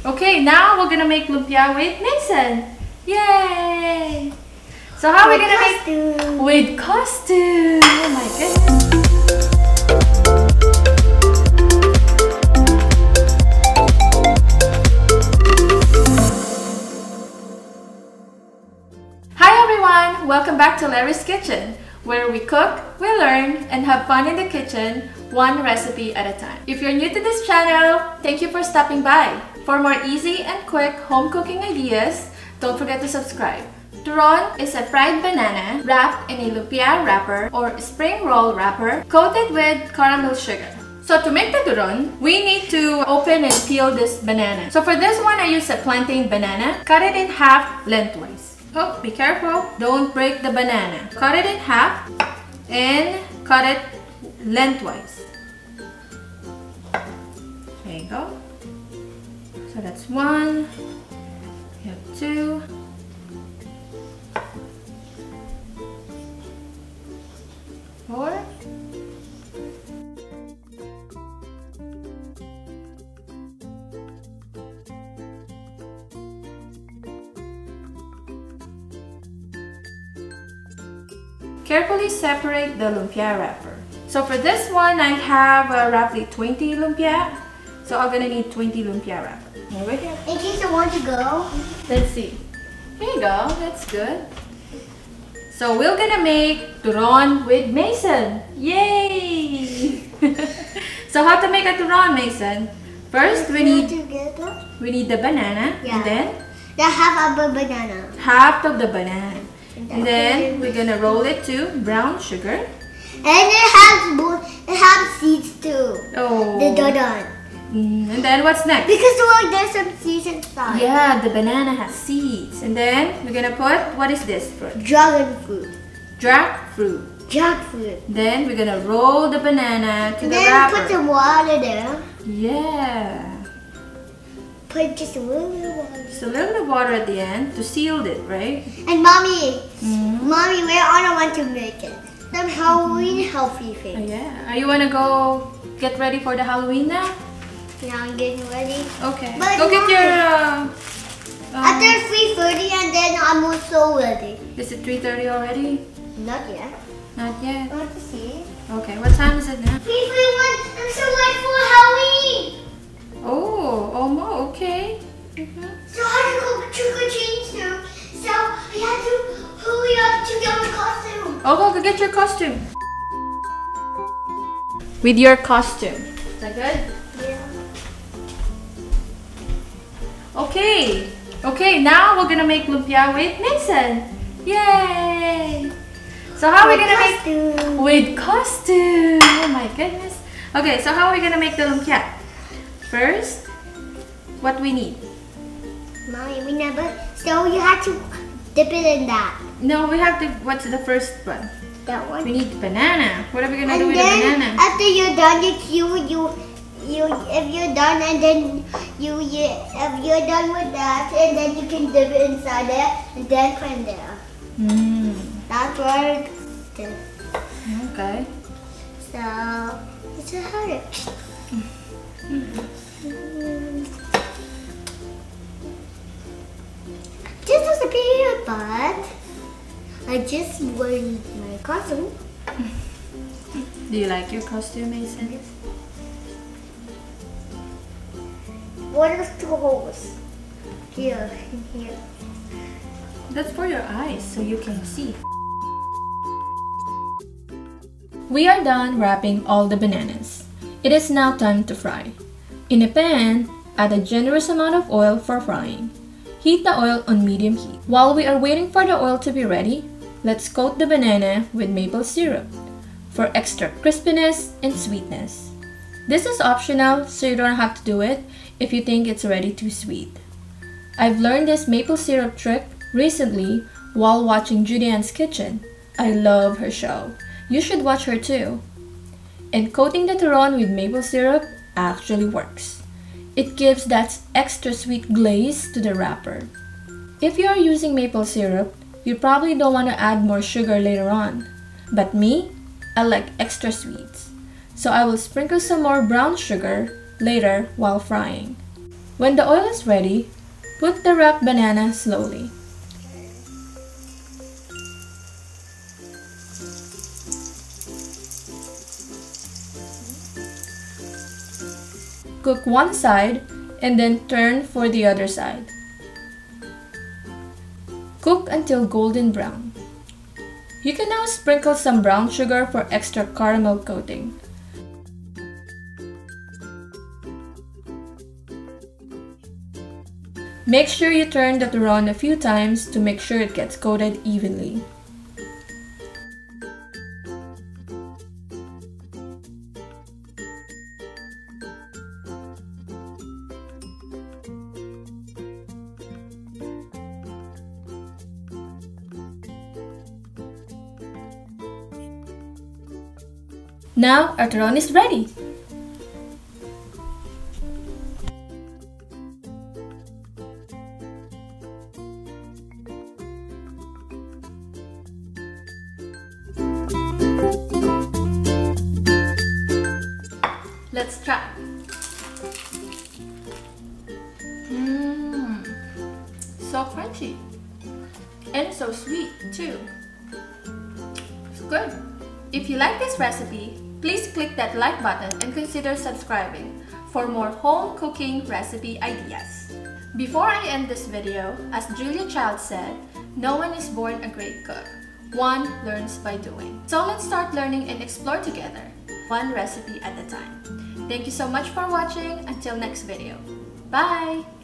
Okay, now we're gonna make lumpia with Mason. Yay! So how are we gonna make with costume? Oh my goodness. Hi everyone! Welcome back to Lerrie's Kitchen, where we cook, we learn, and have fun in the kitchen, one recipe at a time. If you're new to this channel, thank you for stopping by. For more easy and quick home cooking ideas, don't forget to subscribe. Turon is a fried banana wrapped in a lumpia wrapper or spring roll wrapper coated with caramel sugar. So to make the turon, we need to open and peel this banana. So for this one, I use a plantain banana. Cut it in half lengthwise. Oh, be careful. Don't break the banana. Cut it in half and cut it lengthwise. There you go. So that's one. You have two. Four. Carefully separate the lumpia wrapper. So for this one, I have roughly 20 lumpia. So I'm gonna need 20 lumpia wrapper. Over here. In case I want to go. Let's see. Here you go. That's good. So we're gonna make turon with Mason. Yay! So how to make a turon, Mason? First, we need the banana, and then the half of the banana. Half of the banana. And then we're gonna roll it to brown sugar. And it has seeds too. Oh. The turon. And then what's next? Because look, there's some seeds inside. Yeah, the banana has seeds. And then we're gonna put, what is this fruit? Dragon fruit. Jackfruit. Jackfruit. Then we're gonna roll the banana to and the then wrapper. Put some water there. Yeah. Put just a little bit of water. Just a little bit of water at the end to seal it, right? And mommy, mommy, where I want to make it. Some Halloween healthy Oh, things. yeah. Are you wanna go get ready for the Halloween now? Now I'm getting ready. Okay. But go get your. After 3:30 and then I'm also ready. Is it 3:30 already? Not yet. Not yet. I want to see. Okay. What time is it now? 3:31. I'm so ready for Halloween. Oh, Omo. Okay. So I have to go trick or treat soon. So I have to hurry up to get my costume. Oh, go get your costume. With your costume. Is that good? Yeah. Okay. Okay, now we're gonna make lumpia with Mason. Yay! So how are we gonna make with costume? Oh my goodness. Okay, so how are we gonna make the lumpia? First, what we need? Mommy, we never. So you have to dip it in that. No, we have to. What's the first one? That one. We need banana. What are we gonna do with And the then banana? after you're done, if you're done and then if you're done with that, and then you can dip it inside there and then put it there. That's what it's done. Okay. So it's a hurry. This was a period, but I just wearing my costume. Do you like your costume, Mason? What are the holes? Here and here. That's for your eyes, so you can see. We are done wrapping all the bananas. It is now time to fry. In a pan, add a generous amount of oil for frying. Heat the oil on medium heat. While we are waiting for the oil to be ready, let's coat the banana with maple syrup for extra crispiness and sweetness. This is optional, so you don't have to do it if you think it's already too sweet. I've learned this maple syrup trick recently while watching Julian's Kitchen. I love her show. You should watch her too. And coating the turon with maple syrup actually works. It gives that extra sweet glaze to the wrapper. If you are using maple syrup, you probably don't want to add more sugar later on. But me, I like extra sweets. So I will sprinkle some more brown sugar later while frying. When the oil is ready, put the wrapped banana slowly. Cook one side and then turn for the other side. Cook until golden brown. You can now sprinkle some brown sugar for extra caramel coating. Make sure you turn the turon a few times to make sure it gets coated evenly. Now our turon is ready! Let's try! So crunchy! And so sweet too! It's good! If you like this recipe, please click that like button and consider subscribing for more home cooking recipe ideas. Before I end this video, as Julia Child said, no one is born a great cook. One learns by doing. So let's start learning and explore together, one recipe at a time. Thank you so much for watching. Until next video. Bye!